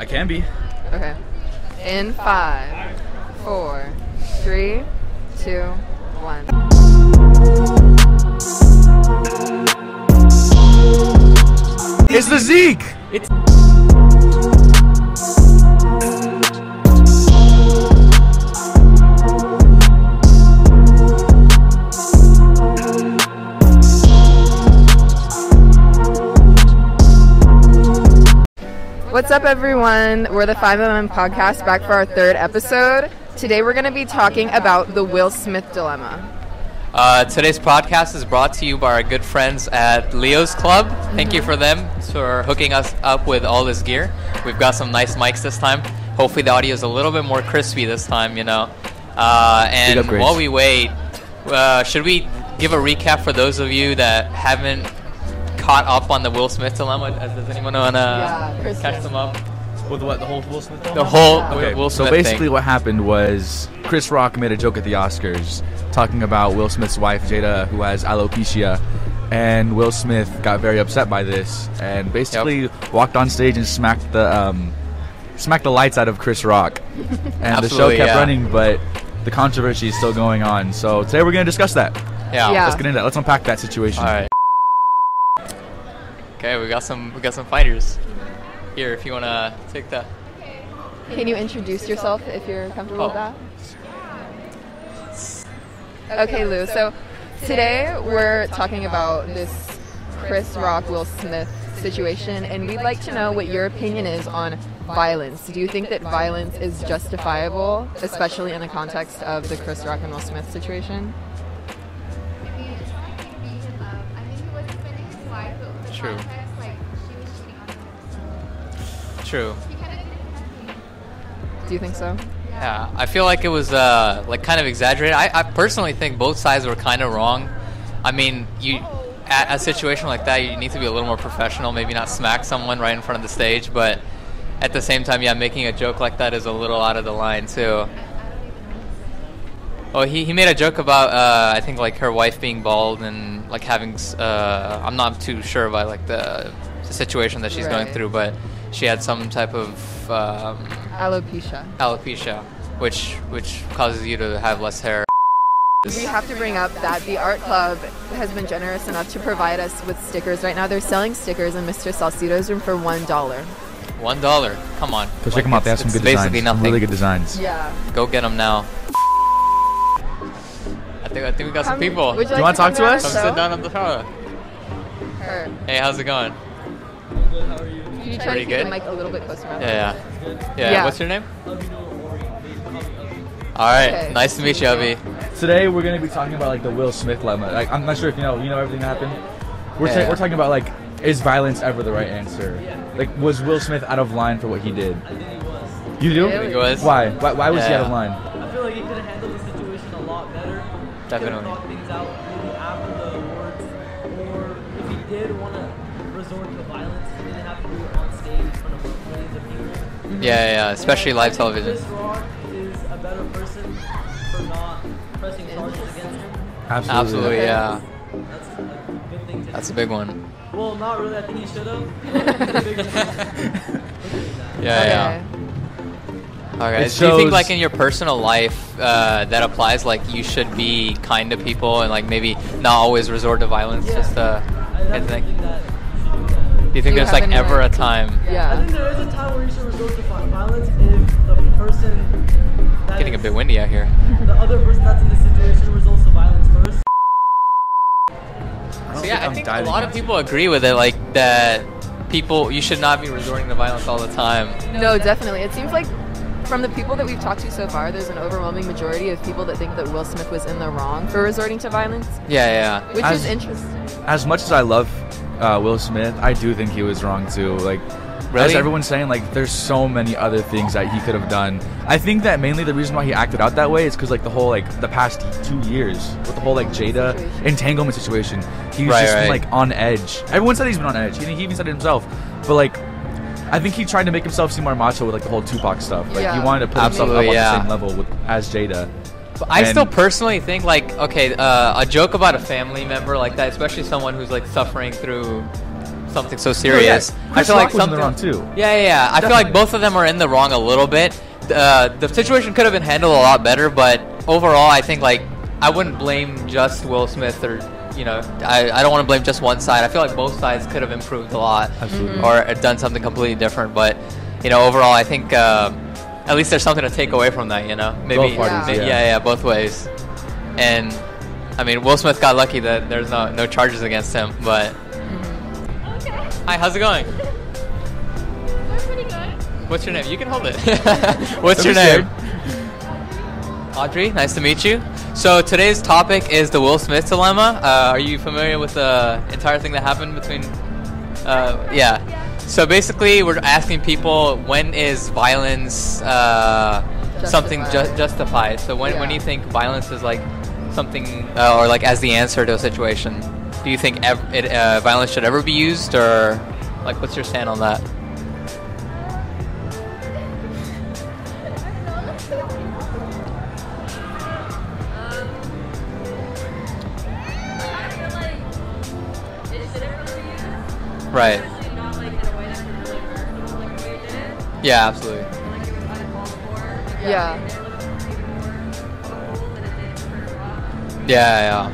I can be. Okay. In 5, 4, 3, 2, 1. It's the Zeke! What's up, everyone? We're the 5mm podcast, back for our 3rd episode. Today we're going to be talking about the Will Smith dilemma. Today's podcast is brought to you by our good friends at Leo's Club. Thank you for them for hooking us up with all this gear. We've got some nice mics this time. Hopefully the audio is a little bit more crispy this time, you know. And while we wait, should we give a recap for those of you that haven't caught up on the Will Smith dilemma? Does anyone want to catch them up? With what, the whole Will Smith dilemma? The whole So Will Smith basically thing. what happened was Chris Rock made a joke at the Oscars talking about Will Smith's wife, Jada, who has alopecia. And Will Smith got very upset by this and basically walked on stage and smacked the lights out of Chris Rock. And the show kept running, but the controversy is still going on. So today we're going to discuss that. Yeah. Let's get into that. Let's unpack that situation. All right. Okay, we got some fighters here. If you want to take that. Can you introduce yourself if you're comfortable with that? Okay, Lou. So today we're talking about this Chris Rock, Will Smith situation, and we'd like to know what your opinion is on violence. Do you think that violence is justifiable, especially in the context of the Chris Rock and Will Smith situation? True. True. Do you think so? Yeah, I feel like it was like kind of exaggerated. I personally think both sides were kind of wrong. I mean, at a situation like that, you need to be a little more professional. Maybe not smack someone right in front of the stage, but at the same time, yeah, making a joke like that is a little out of the line too. Oh, he made a joke about I think like her wife being bald and like having I'm not too sure about like the situation that she's going through, but she had some type of alopecia, which causes you to have less hair. We have to bring up that the art club has been generous enough to provide us with stickers. Right now they're selling stickers in Mr. Salcido's room for $1. $1? Come on. Go check them out. They have some good designs. Some really good designs. Yeah. Go get them now. I think we got some people. Do you want to talk to us? Come sit down on the shower. Hey, how's it going? Good, how are you? Can you try to keep the mic a little bit closer? Yeah. What's your name? All right. Okay. Nice to meet you, Avi. Today we're going to be talking about like the Will Smith dilemma. Like, I'm not sure if you know everything that happened. We're talking about like, is violence ever the right answer? Like, was Will Smith out of line for what he did? You do? I think he was. Why? Why was he out of line? I feel like he could have handled the situation a lot better. Definitely. He could have talked things out maybe after the awards, or if he did want to resort to violence, he didn't have to do it on stage in front of millions of people. Yeah, especially live television. Chris Rock is a better person for not pressing charges against him. Absolutely, yeah. That's a good thing to do. That's a big one. Well, not really. I think he should have. Yeah. Okay. Do you think, like, in your personal life, that applies? Like, you should be kind to people and, like, maybe not always resort to violence. Yeah. Just I think that do you think there's like ever a time? Yeah. I think there is a time where you should resort to violence if the person that Getting a bit windy out here. The other person that's in the situation resorts to violence first. So yeah, I think a lot of people agree with it, like that you should not be resorting to violence all the time. No, definitely. It seems like from the people that we've talked to so far, there's an overwhelming majority of people that think that Will Smith was in the wrong for resorting to violence. Yeah. Which is interesting. As much as I love Will Smith, I do think he was wrong too. Like, as everyone's saying, like, there's so many other things that he could have done. I think that mainly the reason why he acted out that way is because, like, the whole, like, the past 2 years with the whole, like, Jada entanglement situation, he's just been, like, on edge. Everyone said he's been on edge. He even said it himself. But, like, I think he tried to make himself seem more macho with, like, the whole Tupac stuff. Like, he wanted to put himself up on the same level as Jada. But I still personally think, like, okay, a joke about a family member like that, especially someone who's, like, suffering through something so serious. I Chris feel Rock like was in something. the wrong too. Yeah. I feel like both of them are in the wrong a little bit. The situation could have been handled a lot better, but overall, I think like I wouldn't blame just Will Smith or I don't want to blame just one side. I feel like both sides could have improved a lot, Absolutely. or done something completely different. But overall, I think at least there's something to take away from that. Maybe Both parties, yeah, both ways. And I mean, Will Smith got lucky that there's no charges against him. But hi, how's it going? Pretty good. What's your name? You can hold it. What's your name? Audrey, nice to meet you. So today's topic is the Will Smith dilemma. Are you familiar with the entire thing that happened between? Yeah. So basically, we're asking people, when is violence something justified? So when do you think violence is like something, or like as the answer to a situation? Do you think violence should ever be used, or like what's your stand on that? Right. Yeah, absolutely. Yeah. Yeah.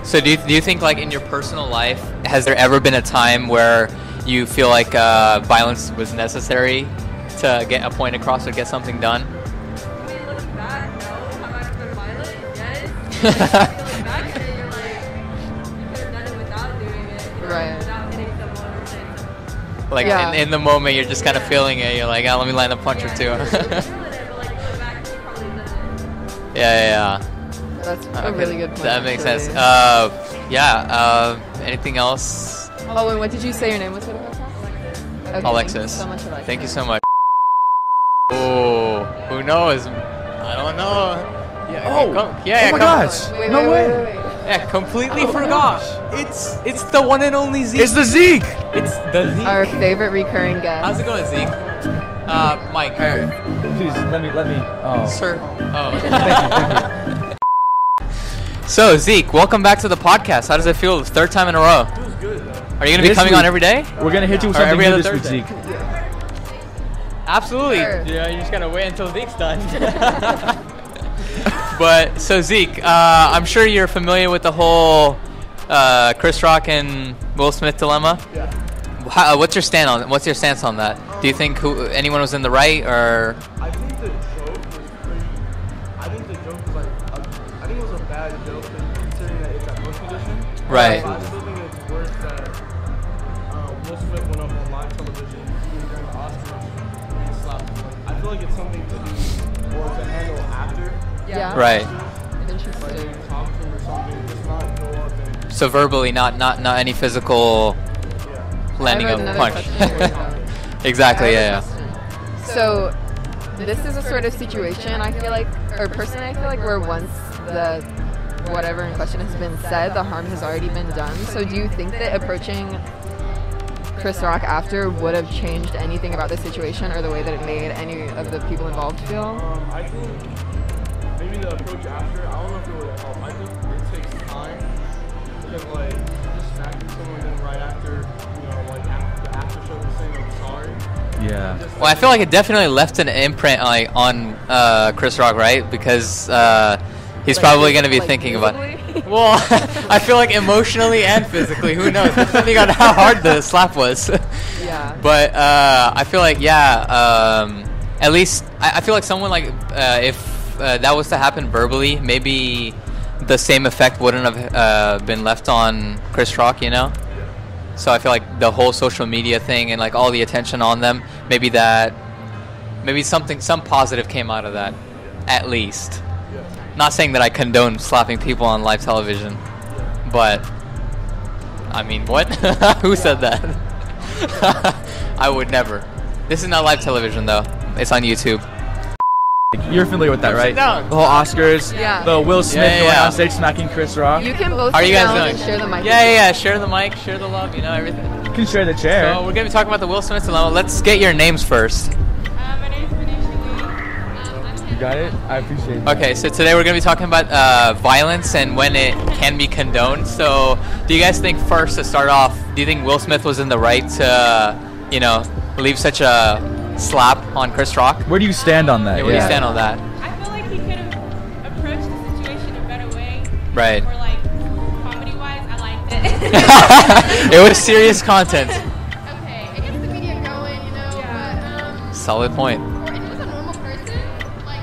So do you think like in your personal life, has there ever been a time where you feel like violence was necessary to get a point across or get something done? Looking back, no. Have I ever been violent? Yes. Looking back at it, you're like, you could have done it without doing it. Right. Without hitting someone or saying Like Yeah. in the moment, you're just kind of feeling it. You're like, let me land a punch or two. But like going back, you probably done it. Yeah. That's a Okay, really good point. That makes actually. sense. Anything else? Oh, and what did you say your name was? Okay, Alexis. Thank you so much, Alexis. Thank you so much. Oh, who knows? I don't know. Yeah. Oh my come gosh. Wait, No way. wait. Yeah, completely forgot. It's the one and only Zeke. It's the Zeke. It's the Zeke. Our favorite recurring guest. How's it going, Zeke? Mike. Please let me. Oh. Sir. Oh. Thank you. So Zeke, welcome back to the podcast. How does it feel? The third time in a row. Feels good though. Are you gonna be This coming week- on every day? We're gonna hit you with Or something every new other this week, Thursday. Zeke. Absolutely. Sure. You just gotta wait until Zeke's done. But so Zeke, I'm sure you're familiar with the whole Chris Rock and Will Smith dilemma. Yeah. What's your stance on that? Do you think anyone was in the right, or? I think the joke was pretty. I think the joke was like. I think it was a bad joke, considering that it's a post condition. Right. I still think it's worse that Will Smith went up on live television during the Oscars and slapped him. Like, I feel like it's something to do or to handle after. Yeah. Right. Like Interesting. talk to him or something, just not go up and So verbally, not any physical yeah. landing I have of a another punch. question for you. Exactly. I Yeah. have a question. So, this is a sort of situation I feel like, or personally I feel like, where once the whatever in question has been said, the harm has already been done. So, do you think that approaching Chris Rock after would have changed anything about the situation or the way that it made any of the people involved feel? I think maybe the approach after, I don't know if it would help. I think it takes time because like just smacking someone then right after, like the after show was saying I'm sorry. Yeah. Just, Well, I feel like it definitely left an imprint like on Chris Rock, right? Because he's probably going to be thinking about. Well, I feel like emotionally and physically. Who knows? Depending on how hard the slap was. Yeah. But I feel like at least I feel like someone like if that was to happen verbally, maybe the same effect wouldn't have been left on Chris Rock, So I feel like the whole social media thing and like all the attention on them, maybe some positive came out of that, at least. Not saying that I condone slapping people on live television, but I mean, what? Who said that? I would never. This is not live television though. It's on YouTube. You're familiar with that, right? Sit down. The whole Oscars. Yeah. The Will Smith Yeah. going on stage smacking Chris Rock. You can both How are you sit guys down doing? and share the mic. Yeah. Share the mic, share the love, everything. You can share the chair. So we're gonna be talking about the Will Smith dilemma. Let's get your names first. My name is Manisha Lee. I'm got it. I appreciate that. Okay, so today we're going to be talking about violence and when it can be condoned. So, do you guys think, first, to start off, do you think Will Smith was in the right to, leave such a slap on Chris Rock? Where do you stand on that? Where do you stand on that? I feel like he could have approached the situation a better way. Right. Or like comedy-wise, I liked it. It was serious content. Okay, it gets the media going, Yeah. Solid point. Or if he was a normal person, like,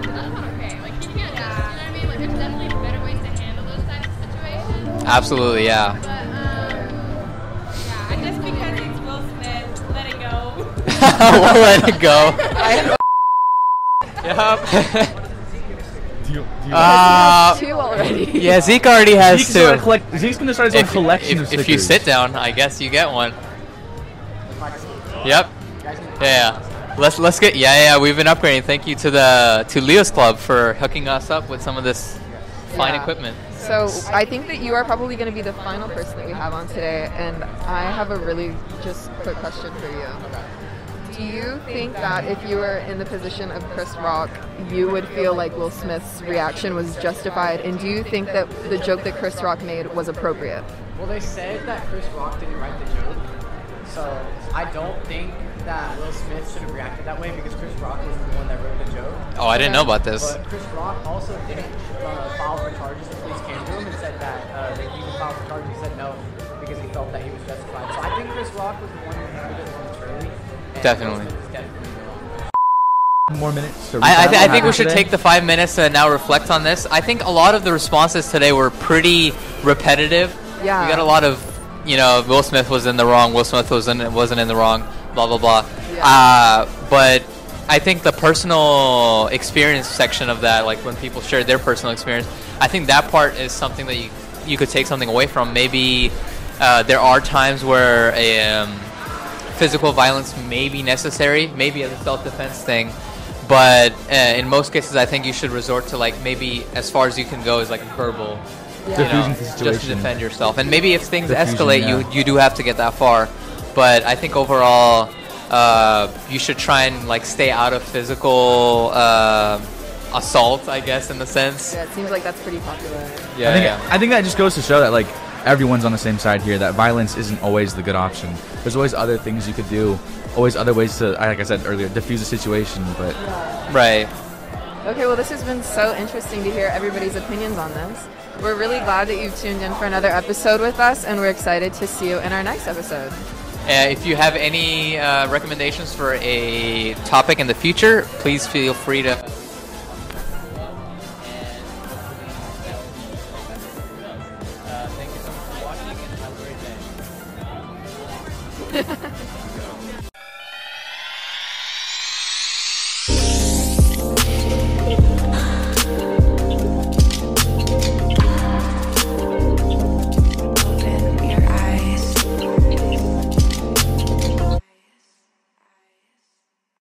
that's not okay. Like, you can't just, you know what I mean? Like, there's definitely better ways to handle those types of situations. Absolutely, yeah. But, Yeah, and just because it's Will Smith, let it go. We'll let it go. Yep. Do you two already. Yeah, Zeke already has Zeke's two. Zeke's going to start his own collection of stickers. If you sit down, I guess you get one. Yep. Yeah. Let's get. Yeah. We've been upgrading. Thank you to Leo's Club for hooking us up with some of this fine Yeah. equipment. So I think that you are probably going to be the final person that we have on today, and I have a really just quick question for you. Do you think that if you were in the position of Chris Rock, you would feel like Will Smith's reaction was justified, and do you think that the joke that Chris Rock made was appropriate? Well, they said that Chris Rock didn't write the joke, so I don't think that Will Smith should have reacted that way because Chris Rock was the one that wrote the joke. Oh, I didn't know about this. But Chris Rock also didn't file for charges. The police came to him and said that he can file for charges. He said no because he felt that he was justified. So I think Chris Rock was the one who handled it momentarily. and Definitely. Will Smith is definitely wrong. More minutes. to I recap what think we happened should today? take the 5 minutes to now reflect on this. I think a lot of the responses today were pretty repetitive. Yeah. We got a lot of, Will Smith was in the wrong, Will Smith wasn't in the wrong, blah, blah, blah. Yeah. But I think the personal experience section of that, like when people share their personal experience, I think that part is something that you could take something away from. Maybe there are times where physical violence may be necessary, maybe as a self-defense thing. But in most cases, I think you should resort to maybe as far as you can go is verbal, Diffusing the just to situation. defend yourself. And maybe if things Diffusion, escalate, yeah. you do have to get that far. But I think overall, you should try and stay out of physical assault, I guess, in the sense. Yeah, it seems like that's pretty popular. I think that just goes to show that everyone's on the same side here. That violence isn't always the good option. There's always other things you could do. Always other ways to, like I said earlier, diffuse a situation. But Right. Okay, well, this has been so interesting to hear everybody's opinions on this. We're really glad that you've tuned in for another episode with us, and we're excited to see you in our next episode. If you have any recommendations for a topic in the future, please feel free to